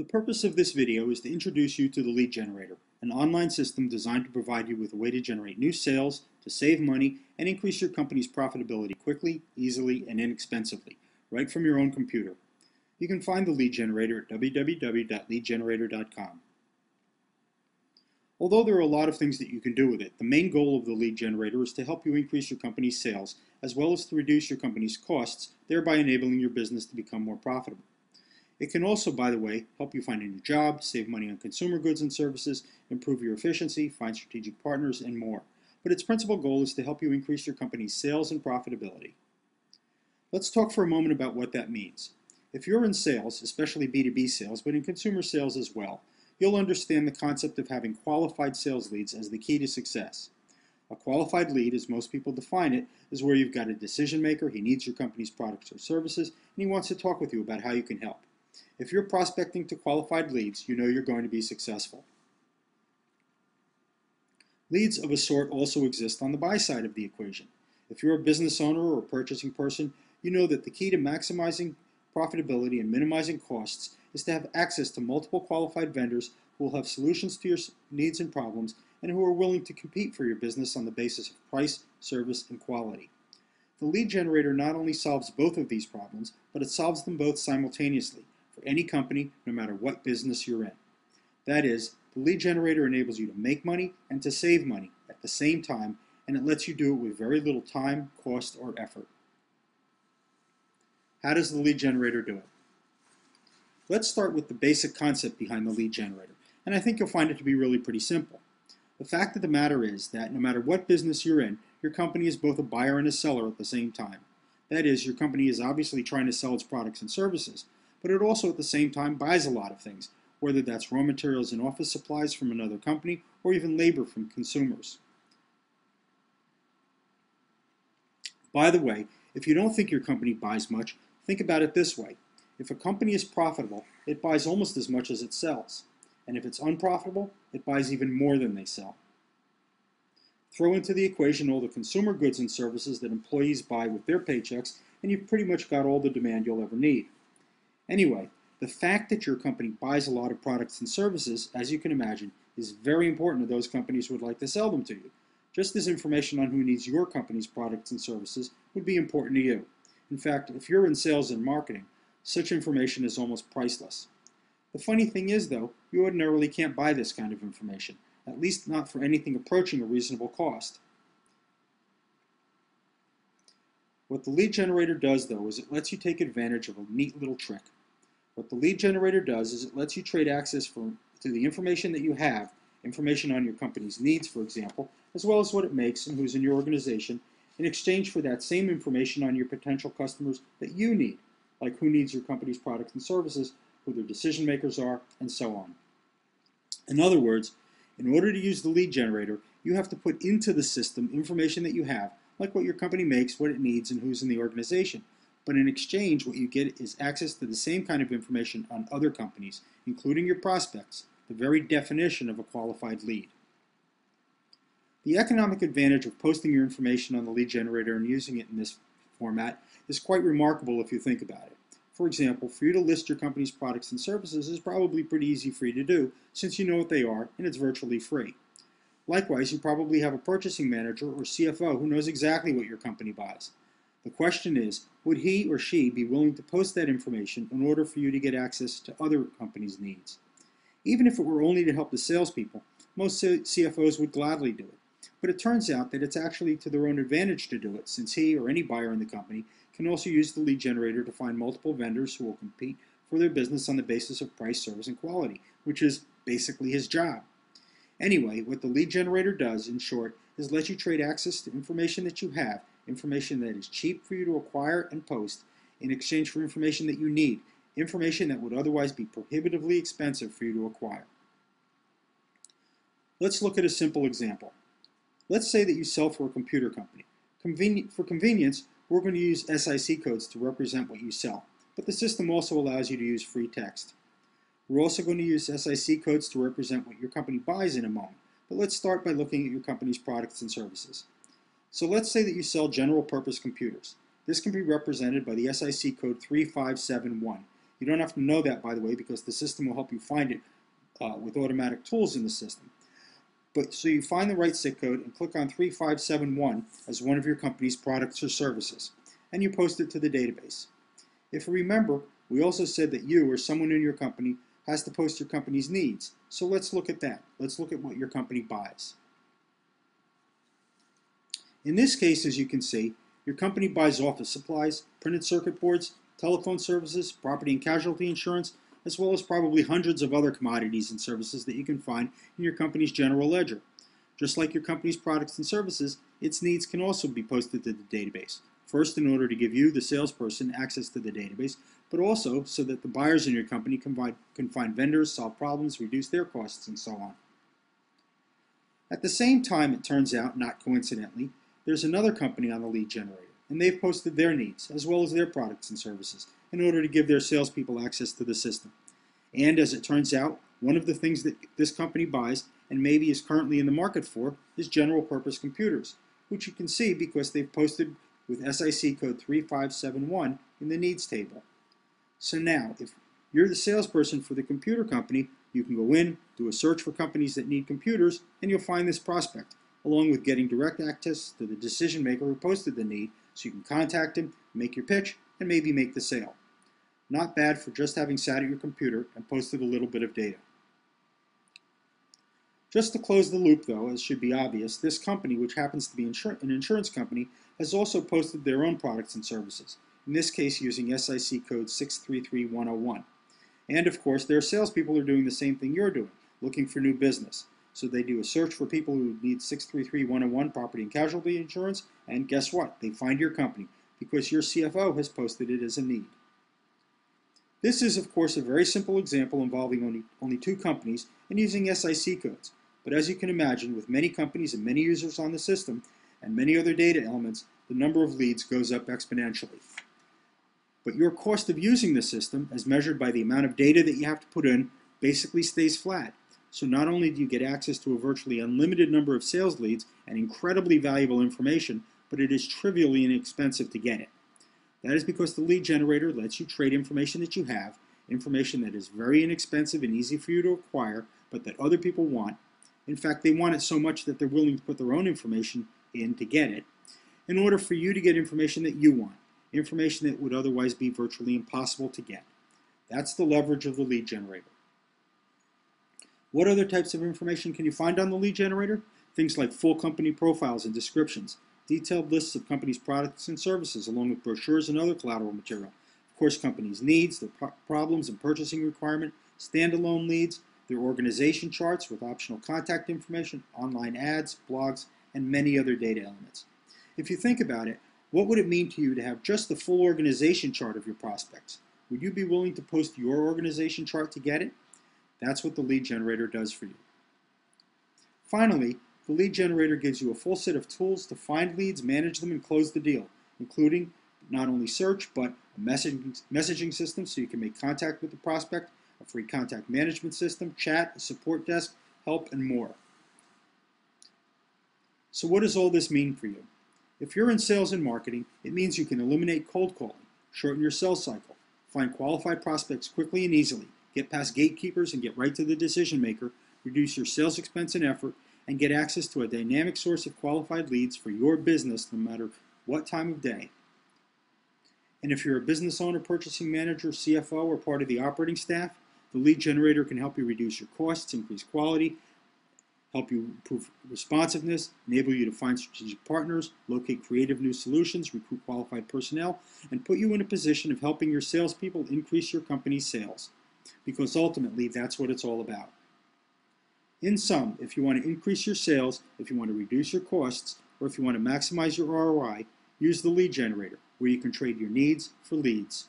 The purpose of this video is to introduce you to the lead generator, an online system designed to provide you with a way to generate new sales, to save money, and increase your company's profitability quickly, easily, and inexpensively, right from your own computer. You can find the lead generator at www.leadgenerator.com. Although there are a lot of things that you can do with it, the main goal of the lead generator is to help you increase your company's sales, as well as to reduce your company's costs, thereby enabling your business to become more profitable. It can also, by the way, help you find a new job, save money on consumer goods and services, improve your efficiency, find strategic partners, and more. But its principal goal is to help you increase your company's sales and profitability. Let's talk for a moment about what that means. If you're in sales, especially B2B sales, but in consumer sales as well, you'll understand the concept of having qualified sales leads as the key to success. A qualified lead, as most people define it, is where you've got a decision maker, he needs your company's products or services, and he wants to talk with you about how you can help. If you're prospecting to qualified leads, you know you're going to be successful. Leads of a sort also exist on the buy side of the equation. If you're a business owner or a purchasing person, you know that the key to maximizing profitability and minimizing costs is to have access to multiple qualified vendors who will have solutions to your needs and problems and who are willing to compete for your business on the basis of price, service, and quality. The lead generator not only solves both of these problems, but it solves them both simultaneously for any company, no matter what business you're in. That is, the lead generator enables you to make money and to save money at the same time, and it lets you do it with very little time, cost, or effort. How does the lead generator do it? Let's start with the basic concept behind the lead generator, and I think you'll find it to be really pretty simple. The fact of the matter is that no matter what business you're in, your company is both a buyer and a seller at the same time. That is, your company is obviously trying to sell its products and services, but it also at the same time buys a lot of things, whether that's raw materials and office supplies from another company or even labor from consumers. By the way, if you don't think your company buys much, think about it this way. If a company is profitable, it buys almost as much as it sells. And if it's unprofitable, it buys even more than they sell. Throw into the equation all the consumer goods and services that employees buy with their paychecks, and you've pretty much got all the demand you'll ever need. Anyway, the fact that your company buys a lot of products and services, as you can imagine, is very important to those companies who would like to sell them to you, just as information on who needs your company's products and services would be important to you. In fact, if you're in sales and marketing, such information is almost priceless. The funny thing is, though, you ordinarily can't buy this kind of information, at least not for anything approaching a reasonable cost. What the lead generator does, though, is it lets you take advantage of a neat little trick. What the lead generator does is it lets you trade access to the information that you have, information on your company's needs, for example, as well as what it makes and who's in your organization, in exchange for that same information on your potential customers that you need, like who needs your company's products and services, who their decision makers are, and so on. In other words, in order to use the lead generator, you have to put into the system information that you have, like what your company makes, what it needs, and who's in the organization. But in exchange, what you get is access to the same kind of information on other companies, including your prospects, the very definition of a qualified lead. The economic advantage of posting your information on the lead generator and using it in this format is quite remarkable if you think about it. For example, for you to list your company's products and services is probably pretty easy for you to do, since you know what they are and it's virtually free. Likewise, you probably have a purchasing manager or CFO who knows exactly what your company buys. The question is, would he or she be willing to post that information in order for you to get access to other companies' needs? Even if it were only to help the salespeople, most CFOs would gladly do it. But it turns out that it's actually to their own advantage to do it, since he or any buyer in the company can also use the lead generator to find multiple vendors who will compete for their business on the basis of price, service, and quality, which is basically his job. Anyway, what the lead generator does, in short, is let you trade access to information that you have, information that is cheap for you to acquire and post, in exchange for information that you need, information that would otherwise be prohibitively expensive for you to acquire. Let's look at a simple example. Let's say that you sell for a computer company. For convenience, we're going to use SIC codes to represent what you sell, but the system also allows you to use free text. We're also going to use SIC codes to represent what your company buys in a moment, but let's start by looking at your company's products and services. So let's say that you sell general purpose computers. This can be represented by the SIC code 3571. You don't have to know that, by the way, because the system will help you find it with automatic tools in the system. But so you find the right SIC code and click on 3571 as one of your company's products or services, and you post it to the database. If you remember, we also said that you or someone in your company has to post your company's needs. So let's look at that. Let's look at what your company buys. In this case, as you can see, your company buys office supplies, printed circuit boards, telephone services, property and casualty insurance, as well as probably hundreds of other commodities and services that you can find in your company's general ledger. Just like your company's products and services, its needs can also be posted to the database. First, in order to give you, the salesperson, access to the database, but also so that the buyers in your company can find vendors, solve problems, reduce their costs, and so on. At the same time, it turns out, not coincidentally, there's another company on the lead generator, and they've posted their needs, as well as their products and services, in order to give their salespeople access to the system. And as it turns out, one of the things that this company buys, and maybe is currently in the market for, is general purpose computers, which you can see because they've posted with SIC code 3571 in the needs table. So now, if you're the salesperson for the computer company, you can go in, do a search for companies that need computers, and you'll find this prospect, along with getting direct access to the decision maker who posted the need, so you can contact him, make your pitch, and maybe make the sale. Not bad for just having sat at your computer and posted a little bit of data. Just to close the loop though, as should be obvious, this company, which happens to be an insurance company, has also posted their own products and services, in this case using SIC code 633101. And of course, their salespeople are doing the same thing you're doing, looking for new business. So they do a search for people who need 633101 property and casualty insurance, and guess what? They find your company because your CFO has posted it as a need. This is, of course, a very simple example involving only two companies and using SIC codes. But as you can imagine, with many companies and many users on the system and many other data elements, the number of leads goes up exponentially. But your cost of using the system, as measured by the amount of data that you have to put in, basically stays flat. So not only do you get access to a virtually unlimited number of sales leads and incredibly valuable information, but it is trivially inexpensive to get it. That is because the lead generator lets you trade information that you have, information that is very inexpensive and easy for you to acquire, but that other people want. In fact, they want it so much that they're willing to put their own information in to get it, in order for you to get information that you want, information that would otherwise be virtually impossible to get. That's the leverage of the lead generator. What other types of information can you find on the lead generator? Things like full company profiles and descriptions, detailed lists of companies' products and services, along with brochures and other collateral material. Of course, companies' needs, their problems and purchasing requirement, standalone leads, their organization charts with optional contact information, online ads, blogs, and many other data elements. If you think about it, what would it mean to you to have just the full organization chart of your prospects? Would you be willing to post your organization chart to get it? That's what the lead generator does for you. Finally, the lead generator gives you a full set of tools to find leads, manage them, and close the deal, including not only search, but a messaging system so you can make contact with the prospect, a free contact management system, chat, a support desk, help, and more. So what does all this mean for you? If you're in sales and marketing, it means you can eliminate cold calling, shorten your sales cycle, find qualified prospects quickly and easily, get past gatekeepers and get right to the decision maker, reduce your sales expense and effort, and get access to a dynamic source of qualified leads for your business no matter what time of day. And if you're a business owner, purchasing manager, CFO, or part of the operating staff, the lead generator can help you reduce your costs, increase quality, help you improve responsiveness, enable you to find strategic partners, locate creative new solutions, recruit qualified personnel, and put you in a position of helping your salespeople increase your company's sales. Because ultimately, that's what it's all about. In sum, if you want to increase your sales, if you want to reduce your costs, or if you want to maximize your ROI, use the lead generator, where you can trade your needs for leads.